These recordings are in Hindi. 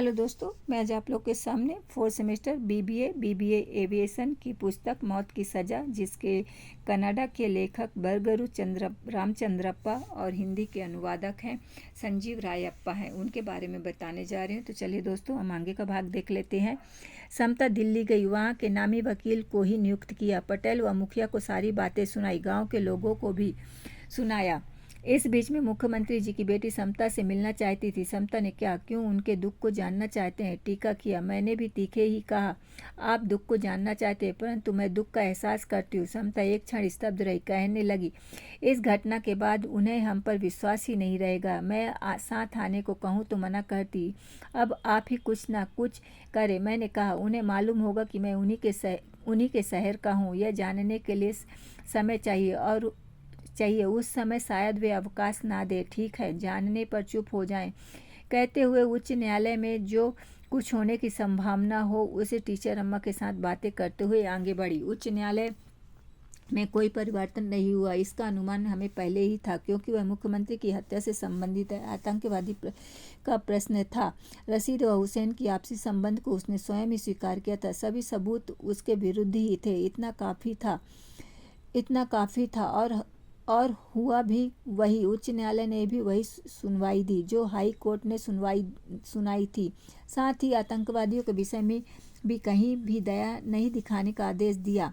हेलो दोस्तों, मैं आज आप लोग के सामने 4th सेमेस्टर बीबीए एविएशन की पुस्तक मौत की सज़ा, जिसके कनाडा के लेखक बरगरू रामचंद्रप्पा और हिंदी के अनुवादक हैं संजीव रायप्पा हैं, उनके बारे में बताने जा रहे हैं। तो चलिए दोस्तों, हम आगे का भाग देख लेते हैं। समता दिल्ली गई, वहाँ के नामी वकील को ही नियुक्त किया। पटेल व मुखिया को सारी बातें सुनाई, गाँव के लोगों को भी सुनाया। इस बीच में मुख्यमंत्री जी की बेटी समता से मिलना चाहती थी। समता ने क्या, क्यों उनके दुख को जानना चाहते हैं, टीका किया। मैंने भी तीखे ही कहा, आप दुख को जानना चाहते हैं, परंतु मैं दुख का एहसास करती हूँ। समता एक क्षण स्तब्ध रही, कहने लगी, इस घटना के बाद उन्हें हम पर विश्वास ही नहीं रहेगा। मैं साथ आने को कहूँ तो मना करती, अब आप ही कुछ ना कुछ करें। मैंने कहा, उन्हें मालूम होगा कि मैं उन्हीं के शहर का हूँ। यह जानने के लिए समय चाहिए, उस समय शायद वे अवकाश ना दे। ठीक है, जानने पर चुप हो जाएं। कहते हुए उच्च न्यायालय में जो कुछ होने की संभावना हो उसे टीचर अम्मा के साथ बातें करते हुए आगे बढ़ी। उच्च न्यायालय में कोई परिवर्तन नहीं हुआ, इसका अनुमान हमें पहले ही था, क्योंकि वह मुख्यमंत्री की हत्या से संबंधित है। आतंकवादी का प्रश्न था। रशीद व हुसैन की आपसी संबंध को उसने स्वयं ही स्वीकार किया था। सभी सबूत उसके विरुद्ध ही थे। इतना काफी था और हुआ भी वही। उच्च न्यायालय ने भी वही सुनवाई दी जो हाई कोर्ट ने सुनाई थी। साथ ही आतंकवादियों के विषय में भी कहीं भी दया नहीं दिखाने का आदेश दिया।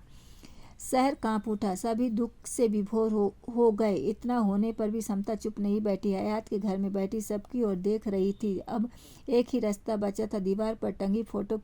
शहर कांप उठा, सभी दुख से विभोर हो गए। इतना होने पर भी समता चुप नहीं बैठी। हयात के घर में बैठी सबकी ओर देख रही थी। अब एक ही रास्ता बचा था, दीवार पर टंगी फोटो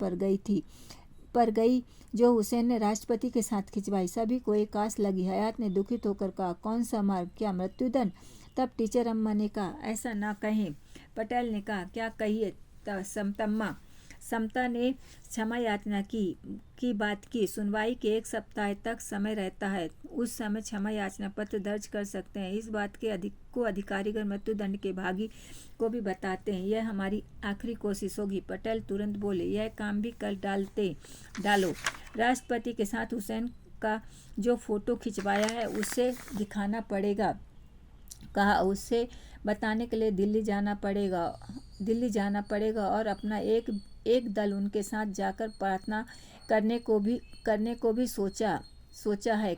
पर गई जो हुसैन ने राष्ट्रपति के साथ खिंचवाई। सभी को एक आस लगी। हयात ने दुखित होकर कहा, कौन सा मार्ग, क्या मृत्युदंड? तब टीचर अम्मा ने कहा, ऐसा ना कहें। पटेल ने कहा, क्या कहिए समतम्मा? समता ने क्षमा याचना की बात की। सुनवाई के 1 सप्ताह तक समय रहता है, उस समय क्षमा याचना पत्र दर्ज कर सकते हैं। इस बात के अधिकारीगण मृत्युदंड के भागी को भी बताते हैं। यह हमारी आखिरी कोशिश होगी। पटेल तुरंत बोले, यह काम भी कर डालो। राष्ट्रपति के साथ हुसैन का जो फोटो खिंचवाया है उसे दिखाना पड़ेगा। कहा, उससे बताने के लिए दिल्ली जाना पड़ेगा और अपना एक दल उनके साथ जाकर प्रार्थना करने को भी सोचा है।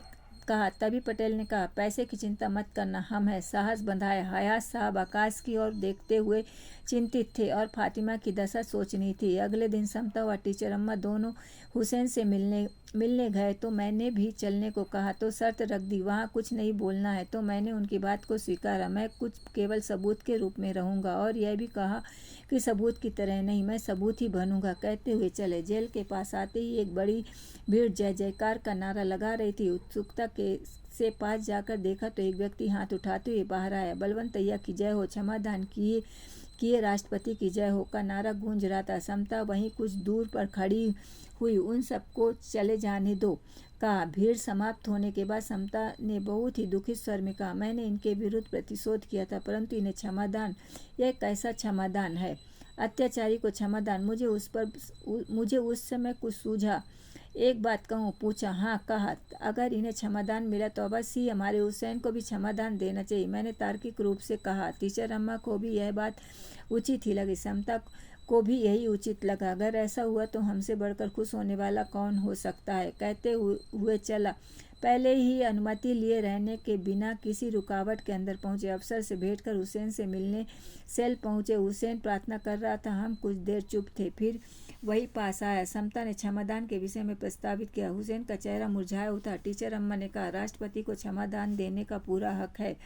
कहा, तभी पटेल ने कहा, पैसे की चिंता मत करना, हम हैं। साहस बंधाया। हयात साहब आकाश की ओर देखते हुए चिंतित थे और फातिमा की दशा सोचनी थी। अगले दिन समता व टीचर अम्मा दोनों हुसैन से मिलने गए तो मैंने भी चलने को कहा तो शर्त रख दी, वहाँ कुछ नहीं बोलना है। तो मैंने उनकी बात को स्वीकारा। मैं कुछ केवल सबूत के रूप में रहूँगा और यह भी कहा कि सबूत की तरह नहीं, मैं सबूत ही बनूंगा। कहते हुए चले। जेल के पास आते ही एक बड़ी भीड़ जय जयकार का नारा लगा रही थी। उत्सुकता से पास जाकर देखा तो एक व्यक्ति हाथ उठाते हुए बाहर आया। बलवंतैया की जय हो, क्षमादान किए राष्ट्रपति की जय हो का नारा गूंज रहा था। समता वहीं कुछ दूर पर खड़ी हुई। उन सबको चले जाने दो, कहा। भीड़ समाप्त होने के बाद समता ने बहुत ही दुखित स्वर में कहा, मैंने इनके विरुद्ध प्रतिशोध किया था, परंतु इन्हें क्षमादान, यह कैसा क्षमादान है? अत्याचारी को क्षमादान? मुझे उस समय कुछ सूझा। एक बात कहूँ? पूछा। हाँ, कहा, अगर इन्हें क्षमादान मिला तो अवश्य ही हमारे हुसैन को भी क्षमादान देना चाहिए। मैंने तार्किक रूप से कहा। टीचर अम्मा को भी यह बात उचित ही लगी। समता को भी यही उचित लगा। अगर ऐसा हुआ तो हमसे बढ़कर खुश होने वाला कौन हो सकता है? कहते हुए चला। पहले ही अनुमति लिए रहने के बिना किसी रुकावट के अंदर पहुंचे। अफसर से भेंट कर हुसैन से मिलने सेल पहुंचे। हुसैन प्रार्थना कर रहा था। हम कुछ देर चुप थे, फिर वही पास आया। समता ने क्षमादान के विषय में प्रस्तावित किया। हुसैन का चेहरा मुरझाया उठा। टीचर अम्मा ने कहा, राष्ट्रपति को क्षमादान देने का पूरा हक है।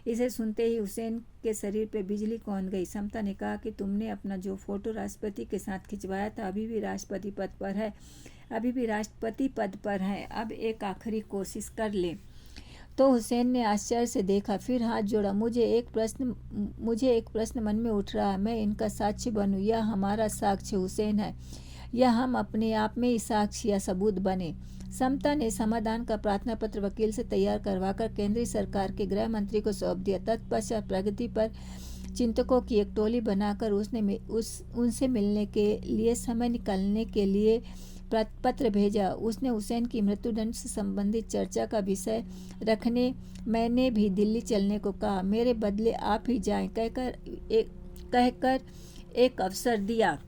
इसे सुनते ही हुसैन के शरीर पे बिजली कौन गई। समता ने कहा कि तुमने अपना जो फोटो राष्ट्रपति के साथ खिंचवाया था अभी भी राष्ट्रपति पद पर है। अब एक आखिरी कोशिश कर ले। तो हुसैन ने आश्चर्य से देखा, फिर हाथ जोड़ा। मुझे एक प्रश्न मन में उठ रहा है, मैं इनका साक्ष्य बनूं या हमारा साक्ष्य हुसैन है, या हम अपने आप में ही साक्ष्य या सबूत बने? समता ने समाधान का प्रार्थना पत्र वकील से तैयार करवाकर केंद्रीय सरकार के गृह मंत्री को सौंप दिया। तत्पश्चात प्रगति पर चिंतकों की एक टोली बनाकर उनसे मिलने के लिए समय निकालने के लिए पत्र भेजा। उसने हुसैन की मृत्युदंड से संबंधित चर्चा का विषय रखने मैंने भी दिल्ली चलने को कहा। मेरे बदले आप ही जाएं कहकर एक अवसर दिया।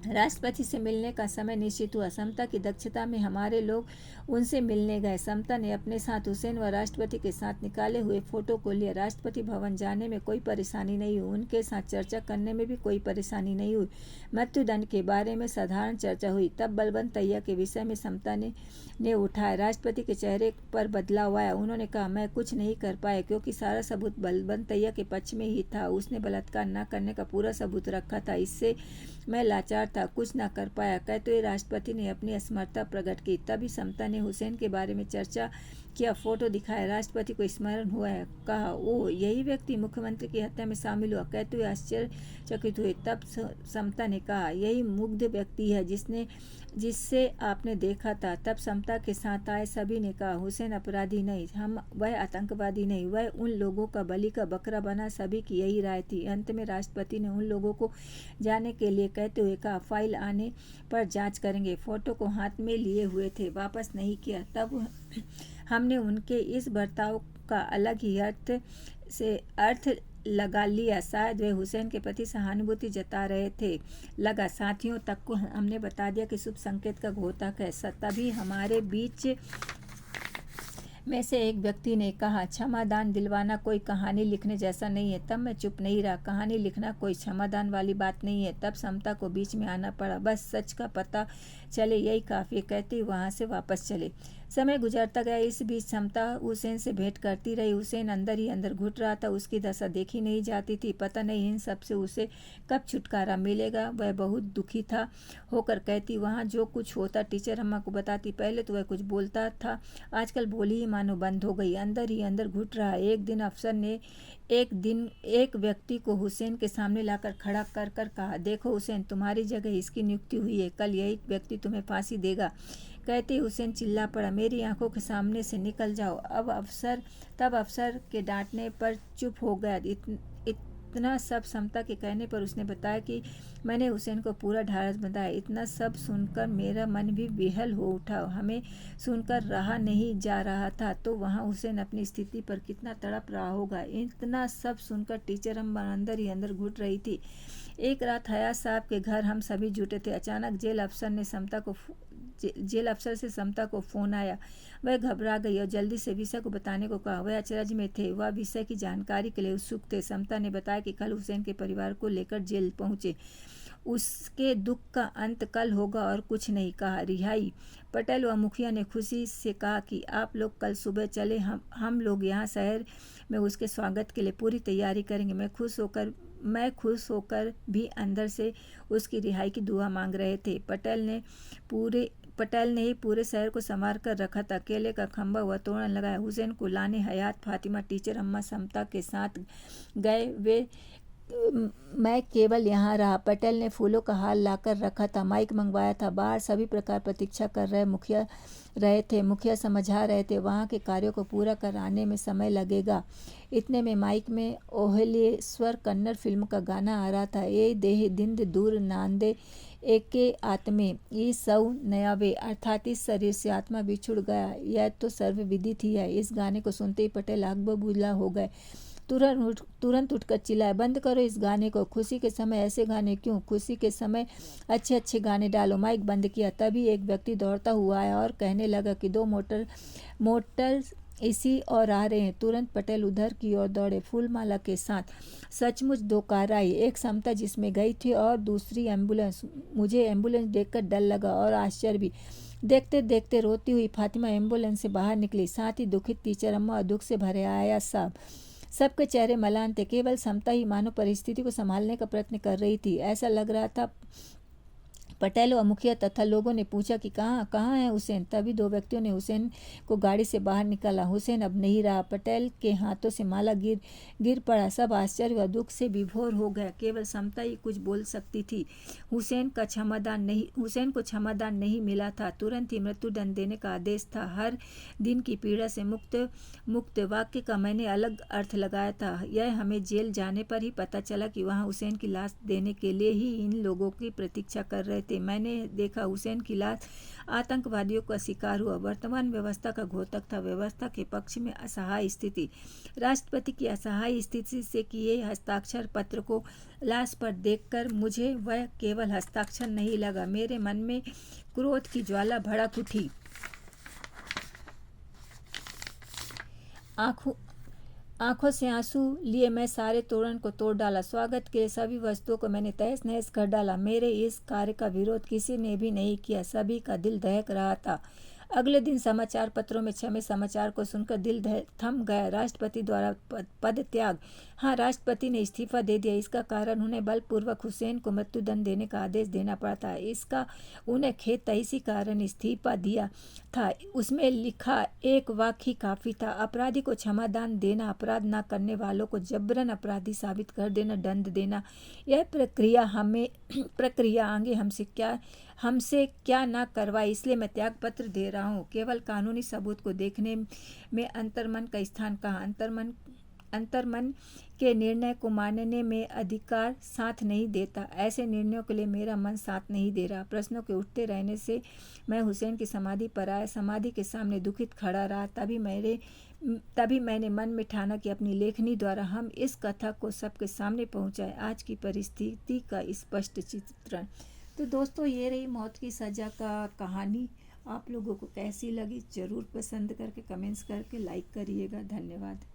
राष्ट्रपति से मिलने का समय निश्चित हुआ। समता की दक्षता में हमारे लोग उनसे मिलने गए। समता ने अपने साथ हुसैन व राष्ट्रपति के साथ निकाले हुए फोटो को लिया। राष्ट्रपति भवन जाने में कोई परेशानी नहीं हुई, उनके साथ चर्चा करने में भी कोई परेशानी नहीं हुई। मृत्युदंड के बारे में साधारण चर्चा हुई। तब बलवंत तैया के विषय में समता ने उठाया। राष्ट्रपति के चेहरे पर बदलाव आया। उन्होंने कहा, मैं कुछ नहीं कर पाया क्योंकि सारा सबूत बलवंत तैया के पक्ष में ही था। उसने बलात्कार न करने का पूरा सबूत रखा था, इससे मैं लाचार था, कुछ न कर पाया। कहते हुए राष्ट्रपति ने अपनी असमर्थता प्रकट की। तभी समता ने हुसैन के बारे में चर्चा किया, फोटो दिखाया। राष्ट्रपति को स्मरण हुआ है। कहा, ओ यही व्यक्ति मुख्यमंत्री की हत्या में शामिल हुआ। कहते हुए आश्चर्यचकित हुए। तब समता ने कहा, यही मुग्ध व्यक्ति है जिससे आपने देखा था। तब समता के साथ आए सभी ने कहा, हुसैन अपराधी नहीं, वह आतंकवादी नहीं, वह उन लोगों का बलि का बकरा बना। सभी की यही राय थी। अंत में राष्ट्रपति ने उन लोगों को जाने के लिए कहते हुए कहा, फाइल आने पर जांच करेंगे। फोटो को हाथ में लिए हुए थे, वापस नहीं किया। तब हमने उनके इस बर्ताव का अलग ही अर्थ लगा लिया। शायद वे हुसैन के प्रति सहानुभूति जता रहे थे। लगा साथियों तक को हमने बता दिया कि शुभ संकेत का घोतक है। तभी हमारे बीच में से एक व्यक्ति ने कहा, क्षमादान दिलवाना कोई कहानी लिखने जैसा नहीं है। तब मैं चुप नहीं रहा। कहानी लिखना कोई क्षमादान वाली बात नहीं है। तब समता को बीच में आना पड़ा। बस सच का पता चले यही काफ़ी, कहते वहाँ से वापस चले। समय गुजरता गया। इस बीच समता हुसैन से भेंट करती रही। हुसैन अंदर ही अंदर घुट रहा था। उसकी दशा देखी नहीं जाती थी। पता नहीं इन सब से उसे कब छुटकारा मिलेगा। वह बहुत दुखी था होकर कहती, वहाँ जो कुछ होता टीचर अम्मा को बताती। पहले तो वह कुछ बोलता था, आजकल बोली ही मानो बंद हो गई। अंदर ही अंदर घुट रहा। एक दिन अफसर ने एक व्यक्ति को हुसैन के सामने लाकर खड़ा कर कहा, देखो हुसैन, तुम्हारी जगह इसकी नियुक्ति हुई है। कल यही व्यक्ति तुम्हें फांसी देगा। कहते हुसैन चिल्ला पड़ा, मेरी आंखों के सामने से निकल जाओ। तब अफसर के डांटने पर चुप हो गया। इतना सब समता के कहने पर उसने बताया कि मैंने हुसैन को पूरा ढाढ़स बंधाया। इतना सब सुनकर मेरा मन भी बेहाल हो उठा। हमें सुनकर रहा नहीं जा रहा था तो वहाँ हुसैन अपनी स्थिति पर कितना तड़प रहा होगा। इतना सब सुनकर टीचर अम्मा अंदर ही अंदर घुट रही थी। एक रात हयात साहब के घर हम सभी जुटे थे। अचानक जेल अफसर से समता को फोन आया। वह घबरा गई और जल्दी से विषय को बताने को कहा। वह अचरज में थे। वह विषय की जानकारी के लिए उत्सुक थे। समता ने बताया कि कल हुसैन के परिवार को लेकर जेल पहुंचे। उसके दुख का अंत कल होगा और कुछ नहीं कहा। रिहाई पटेल व मुखिया ने खुशी से कहा कि आप लोग कल सुबह चले, हम लोग यहाँ शहर में उसके स्वागत के लिए पूरी तैयारी करेंगे। मैं खुश होकर भी अंदर से उसकी रिहाई की दुआ मांग रहे थे। पटेल ने ही पूरे शहर को संवार कर रखा था। केले का खंभा व तोरण लगाया। हुसैन को लाने हयात, फातिमा, टीचर अम्मा समता के साथ गए। मैं केवल यहाँ रहा। पटेल ने फूलों का हार लाकर रखा था। माइक मंगवाया था। बाहर सभी प्रकार प्रतीक्षा कर रहे मुखिया समझा रहे थे वहाँ के कार्यों को पूरा कराने में समय लगेगा। इतने में माइक में ओहलेश्वर कन्नड़ फिल्म का गाना आ रहा था। ये देह दिंद दूर नांदे एके आत्मे ई सौ नयावे, अर्थात इस शरीर से आत्मा बिछुड़ गया। यह तो सर्वविदित ही है। इस गाने को सुनते ही पटेल आग बबूला हो गए। तुरंत उठकर चिल्लाए, बंद करो इस गाने को। खुशी के समय ऐसे गाने क्यों? खुशी के समय अच्छे अच्छे गाने डालो। माइक बंद किया। तभी एक व्यक्ति दौड़ता हुआ आया और कहने लगा कि 2 मोटर इसी और आ रहे हैं। तुरंत पटेल उधर की ओर दौड़े फूलमाला के साथ। सचमुच 2 कार आई, एक समता जिसमें गई थी और दूसरी एम्बुलेंस। मुझे एम्बुलेंस देखकर डर लगा और आश्चर्य भी। देखते देखते रोती हुई फातिमा एम्बुलेंस से बाहर निकली, साथ ही दुखित टीचर अम्मा और दुख से भरे आया साहब। सबके चेहरे मलान थे। केवल समता ही मानो परिस्थिति को संभालने का प्रयत्न कर रही थी। ऐसा लग रहा था। पटेल व मुखिया तथा लोगों ने पूछा कि कहाँ है हुसैन। तभी 2 व्यक्तियों ने हुसैन को गाड़ी से बाहर निकाला। हुसैन अब नहीं रहा। पटेल के हाथों से माला गिर पड़ा। सब आश्चर्य व दुख से विभोर हो गया। केवल समता ही कुछ बोल सकती थी। हुसैन को क्षमादान नहीं मिला था। तुरंत ही मृत्युदंड देने का आदेश था। हर दिन की पीड़ा से मुक्त वाक्य का मैंने अलग अर्थ लगाया था। यह हमें जेल जाने पर ही पता चला कि वहाँ हुसैन की लाश देने के लिए ही इन लोगों की प्रतीक्षा कर रहे थे। मैंने देखा हुसैन की लाश आतंकवादियों का शिकार हुआ। वर्तमान व्यवस्था का घोतक था। व्यवस्था के पक्ष में असहाय स्थिति। राष्ट्रपति की असहाय स्थिति से किए हस्ताक्षर पत्र को लाश पर देखकर मुझे वह केवल हस्ताक्षर नहीं लगा, मेरे मन में क्रोध की ज्वाला भड़क उठी। आंखों से आंसू लिए मैं सारे तोरण को तोड़ डाला। स्वागत के सभी वस्तुओं को मैंने तहस नहस कर डाला। मेरे इस कार्य का विरोध किसी ने भी नहीं किया। सभी का दिल दहक रहा था। अगले दिन समाचार पत्रों में छपे समाचार को सुनकर दिल थम गया। राष्ट्रपति द्वारा पद त्याग। हाँ, राष्ट्रपति ने इस्तीफा दे दिया। इसका कारण उन्हें बलपूर्वक हुसैन को मृत्युदंड देने का आदेश देना पड़ा था। इसका उन्हें खेद था, इसी कारण इस्तीफा दिया था। उसमें लिखा एक वाक्य काफ़ी था, अपराधी को क्षमादान देना, अपराध न करने वालों को जबरन अपराधी साबित कर देना, दंड देना, यह प्रक्रिया आगे हमसे क्या ना करवाए, इसलिए मैं त्यागपत्र दे रहा हूँ। केवल कानूनी सबूत को देखने में अंतर्मन का स्थान कहाँ? अंतर्मन के निर्णय को मानने में अधिकार साथ नहीं देता। ऐसे निर्णयों के लिए मेरा मन साथ नहीं दे रहा। प्रश्नों के उठते रहने से मैं हुसैन की समाधि पर आया। समाधि के सामने दुखित खड़ा रहा। तभी मैंने मन में ठाना कि अपनी लेखनी द्वारा हम इस कथा को सबके सामने पहुंचाएं, आज की परिस्थिति का स्पष्ट चित्रण। तो दोस्तों, ये रही मौत की सज़ा का कहानी। आप लोगों को कैसी लगी ज़रूर पसंद करके कमेंट्स करके लाइक करिएगा। धन्यवाद।